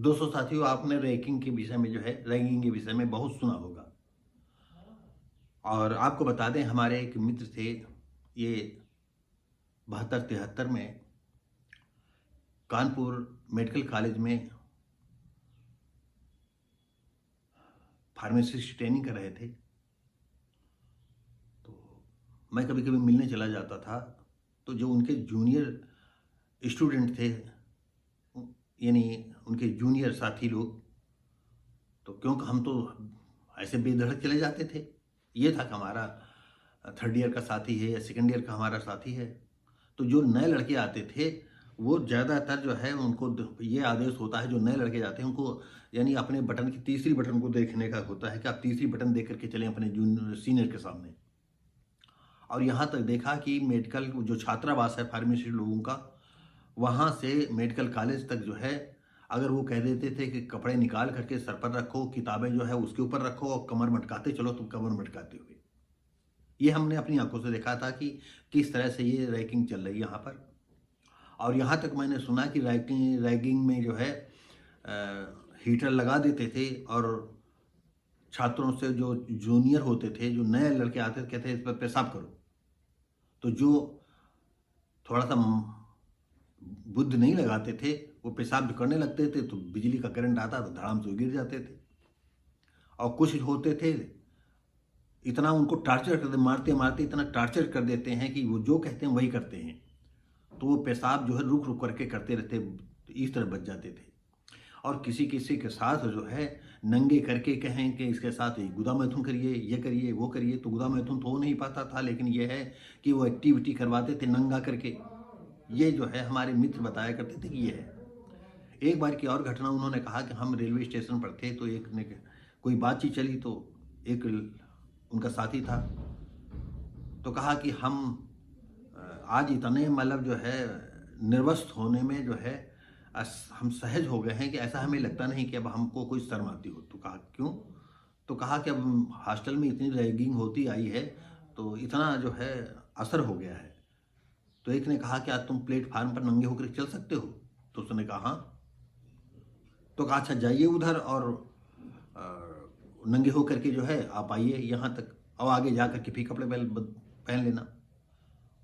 दोस्तों साथियों, आपने रैंकिंग के विषय में जो है रैंकिंग के विषय में बहुत सुना होगा। और आपको बता दें, हमारे एक मित्र थे, ये 72-73 में कानपुर मेडिकल कॉलेज में फार्मेसिस्ट ट्रेनिंग कर रहे थे। तो मैं कभी कभी मिलने चला जाता था। तो जो उनके जूनियर स्टूडेंट थे, यानी उनके जूनियर साथी लोग, तो क्योंकि हम तो ऐसे बेधड़क चले जाते थे। ये था कि हमारा थर्ड ईयर का साथी है या सेकंड ईयर का हमारा साथी है। तो जो नए लड़के आते थे, वो ज़्यादातर जो है उनको ये आदेश होता है, जो नए लड़के जाते हैं उनको, यानी अपने बटन की तीसरी बटन को देखने का होता है कि आप तीसरी बटन देख करके चलें अपने जूनियर सीनियर के सामने। और यहाँ तक देखा कि मेडिकल जो छात्रावास है फार्मेसी लोगों का, वहाँ से मेडिकल कॉलेज तक जो है, अगर वो कह देते थे कि कपड़े निकाल करके सर पर रखो, किताबें जो है उसके ऊपर रखो और कमर मटकाते चलो, तो कमर मटकाते हुए, ये हमने अपनी आंखों से देखा था कि किस तरह से ये रैगिंग चल रही है यहाँ पर। और यहाँ तक मैंने सुना कि रैगिंग रैगिंग में जो है हीटर लगा देते थे और छात्रों से जो जूनियर होते थे, जो नए लड़के आते थे, कहते इस पर पेशाब करो। तो जो थोड़ा सा बुद्ध नहीं लगाते थे, वो पेशाब भी करने लगते थे, तो बिजली का करंट आता तो धड़ाम से गिर जाते थे। और कुछ होते थे, इतना उनको टार्चर कर मारते मारते इतना टार्चर कर देते हैं कि वो जो कहते हैं वही करते हैं। तो वो पेशाब जो है रुक रुक करके करते रहते, तो इस तरह बच जाते थे। और किसी किसी के साथ जो है नंगे करके कहें कि इसके साथ गुदा मैथुन करिए, ये करिए, वो करिए, तो गुदा मैथुन तो हो नहीं पाता था, लेकिन ये है कि वो एक्टिविटी करवाते थे नंगा करके। ये जो है हमारे मित्र बताया करते थे कि ये है। एक बार की और घटना, उन्होंने कहा कि हम रेलवे स्टेशन पर थे, तो एक ने कोई बातचीत चली, तो एक उनका साथी था, तो कहा कि हम आज इतने मतलब जो है निर्वस्त होने में जो है हम सहज हो गए हैं कि ऐसा हमें लगता नहीं कि अब हमको कोई शर्म आती हो। तो कहा क्यों? तो कहा कि अब हॉस्टल में इतनी रैगिंग होती आई है, तो इतना जो है असर हो गया है। तो एक ने कहा कि आज तुम प्लेटफार्म पर नंगे होकर चल सकते हो? तो उसने कहा हाँ। तो कहा अच्छा जाइए उधर और अ, नंगे होकर के जो है आप आइए यहाँ तक, और आगे जा कर के फिर कपड़े पहन लेना।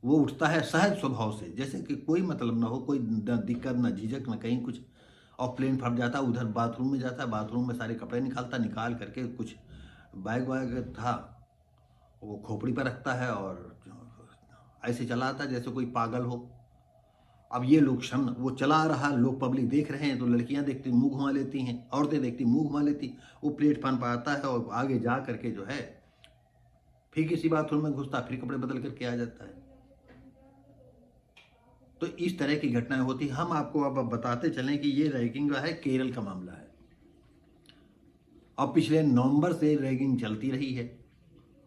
वो उठता है सहज स्वभाव से, जैसे कि कोई मतलब ना हो, कोई न दिक्कत, ना झिझक, ना कहीं कुछ। और प्लेन फट जाता है, उधर बाथरूम में जाता है, बाथरूम में सारे कपड़े निकालता, निकाल करके कुछ बैग वैग था वो खोपड़ी पर रखता है और ऐसे चला आता है जैसे कोई पागल हो। अब ये लोग क्षण वो चला रहा, लोग पब्लिक देख रहे हैं, तो लड़कियां देखती मुंह घुमा लेती हैं, औरतें देखती मुंह घुमा लेती। वो प्लेटफार्म पर आता है और आगे जा करके जो है फिर किसी बाथरूम में घुसता, फिर कपड़े बदल करके आ जाता है। तो इस तरह की घटनाएं होती। हम आपको अब बताते चलें कि ये रैगिंग जो है केरल का मामला है, और पिछले नवंबर से रैगिंग चलती रही है,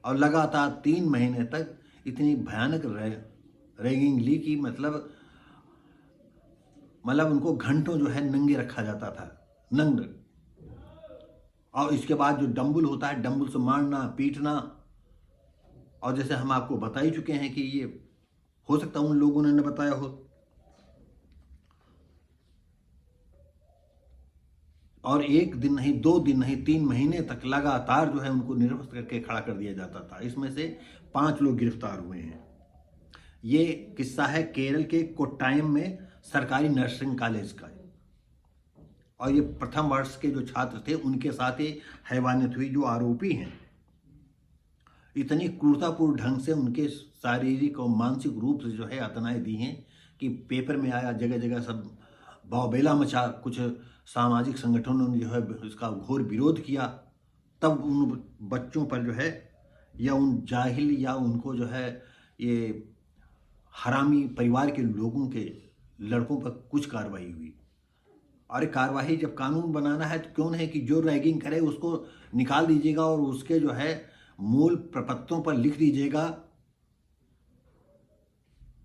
और लगातार 3 महीने तक इतनी भयानक रैगिंग ली कि मतलब उनको घंटों जो है नंगे रखा जाता था, नंग। और इसके बाद जो डंबल होता है, डंबल से मारना पीटना। और जैसे हम आपको बता ही चुके हैं कि ये हो सकता है उन लोगों ने न बताया हो, और एक दिन नहीं, 2 दिन नहीं, 3 महीने तक लगातार जो है उनको निरस्त करके खड़ा कर दिया जाता था। इसमें से 5 लोग गिरफ्तार हुए हैं। ये किस्सा है केरल के कोट्टायम में सरकारी नर्सिंग कॉलेज का, और ये प्रथम वर्ष के जो छात्र थे उनके साथ ही हैवानियत हुई। जो आरोपी हैं, इतनी क्रूरतापूर्ण ढंग से उनके शारीरिक और मानसिक रूप से जो है यातनाएं दी हैं कि पेपर में आया, जगह जगह सब बावबेला मचा। कुछ सामाजिक संगठनों ने जो है इसका घोर विरोध किया। तब उन बच्चों पर जो है, या उन जाहिल, या उनको जो है ये हरामी परिवार के लोगों के लड़कों पर कुछ कार्रवाई हुई। और कार्रवाई जब कानून बनाना है तो क्यों नहीं कि जो रैगिंग करे उसको निकाल दीजिएगा, और उसके जो है मूल प्रपत्रों पर लिख दीजिएगा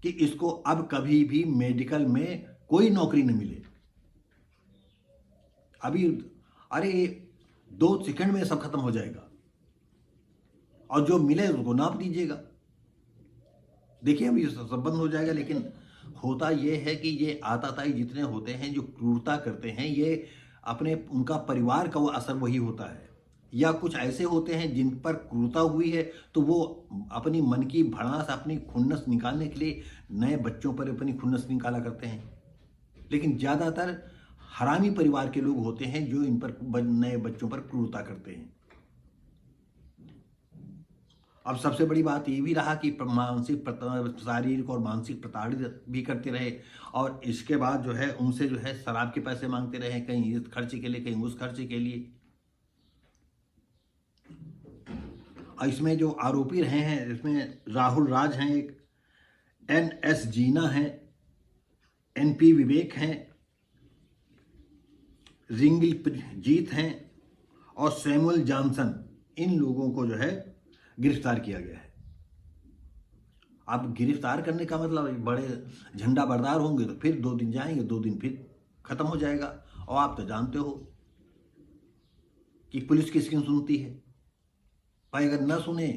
कि इसको अब कभी भी मेडिकल में कोई नौकरी न मिले। अभी अरे 2 सेकंड में सब खत्म हो जाएगा, और जो मिले उसको नाप दीजिएगा। देखिए अभी सब बंद हो जाएगा। लेकिन होता ये है कि ये आताताई जितने होते हैं जो क्रूरता करते हैं, ये अपने उनका परिवार का वो असर वही होता है, या कुछ ऐसे होते हैं जिन पर क्रूरता हुई है तो वो अपनी मन की भड़ास, अपनी खुन्नस निकालने के लिए नए बच्चों पर अपनी खुन्नस निकाला करते हैं। लेकिन ज़्यादातर हरामी परिवार के लोग होते हैं जो इन पर नए बच्चों पर क्रूरता करते हैं। अब सबसे बड़ी बात ये भी रहा कि शारीरिक और मानसिक प्रताड़ित भी करते रहे, और इसके बाद जो है उनसे जो है शराब के पैसे मांगते रहे, कहीं इस खर्चे के लिए, कहीं उस खर्चे के लिए। और इसमें जो आरोपी रहे हैं, इसमें राहुल राज हैं, एक NS जीना हैं, NP विवेक हैं, रिंगिल जीत हैं और सैमुअल जॉनसन, इन लोगों को जो है गिरफ्तार किया गया है। अब गिरफ्तार करने का मतलब बड़े झंडा बरदार होंगे तो फिर 2 दिन जाएंगे, 2 दिन फिर खत्म हो जाएगा। और आप तो जानते हो कि पुलिस किसकी सुनती है भाई, अगर न सुने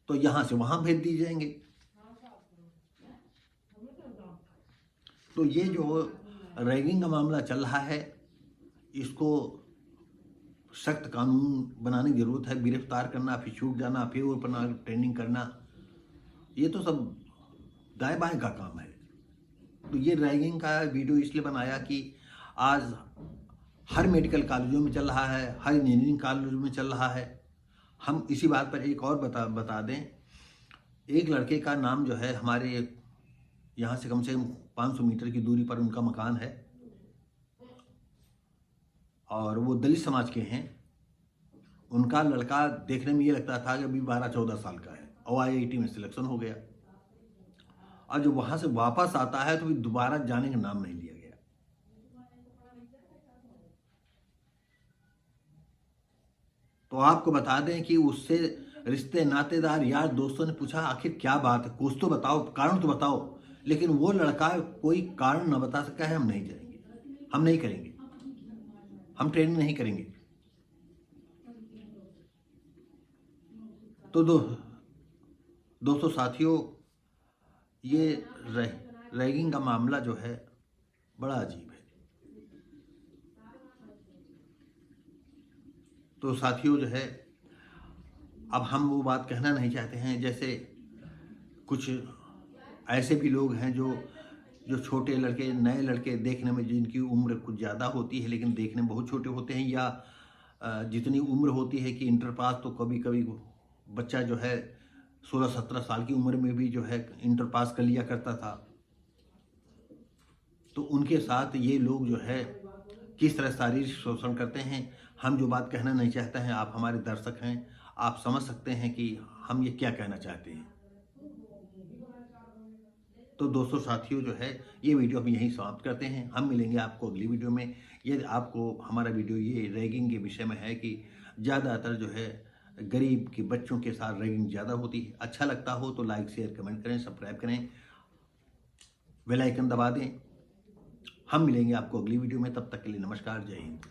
तो यहां से वहां भेज दिए जाएंगे। तो ये जो रैगिंग का मामला चल रहा है, इसको सख्त कानून बनाने की जरूरत है। गिरफ्तार करना, फिर छूट जाना, फिर अपना ट्रेनिंग करना, ये तो सब दाएं बाएं का काम है। तो ये रैगिंग का वीडियो इसलिए बनाया कि आज हर मेडिकल कॉलेजों में चल रहा है, हर इंजीनियरिंग कॉलेजों में चल रहा है। हम इसी बात पर एक और बता दें, एक लड़के का नाम जो है, हमारे यहाँ से कम 500 मीटर की दूरी पर उनका मकान है, और वो दलित समाज के हैं। उनका लड़का देखने में ये लगता था कि अभी 12-14 साल का है, और IIT में सिलेक्शन हो गया, और जब वहां से वापस आता है तो भी दोबारा जाने का नाम नहीं लिया गया। तो आपको बता दें कि उससे रिश्ते, नातेदार, यार, दोस्तों ने पूछा आखिर क्या बात है, कुछ तो बताओ, कारण तो बताओ। लेकिन वो लड़का कोई कारण न बता सका है। हम नहीं जाएंगे, हम नहीं करेंगे, हम ट्रेनिंग नहीं करेंगे। तो दोस्तों, साथियों, ये रैगिंग का मामला जो है बड़ा अजीब है। तो साथियों जो है, अब हम वो बात कहना नहीं चाहते हैं, जैसे कुछ ऐसे भी लोग हैं जो छोटे लड़के, नए लड़के, देखने में जिनकी उम्र कुछ ज़्यादा होती है लेकिन देखने में बहुत छोटे होते हैं, या जितनी उम्र होती है कि इंटर पास, तो कभी कभी बच्चा जो है 16-17 साल की उम्र में भी जो है इंटर पास कर लिया करता था। तो उनके साथ ये लोग जो है किस तरह शारीरिक शोषण करते हैं, हम जो बात कहना नहीं चाहते हैं, आप हमारे दर्शक हैं, आप समझ सकते हैं कि हम ये क्या कहना चाहते हैं। तो दोस्तों, साथियों जो है, ये वीडियो हम यहीं समाप्त करते हैं। हम मिलेंगे आपको अगली वीडियो में। यदि आपको हमारा वीडियो ये रैगिंग के विषय में है कि ज़्यादातर जो है गरीब के बच्चों के साथ रैगिंग ज़्यादा होती है, अच्छा लगता हो तो लाइक, शेयर, कमेंट करें, सब्सक्राइब करें, बेल आइकन दबा दें। हम मिलेंगे आपको अगली वीडियो में, तब तक के लिए नमस्कार, जय हिंद।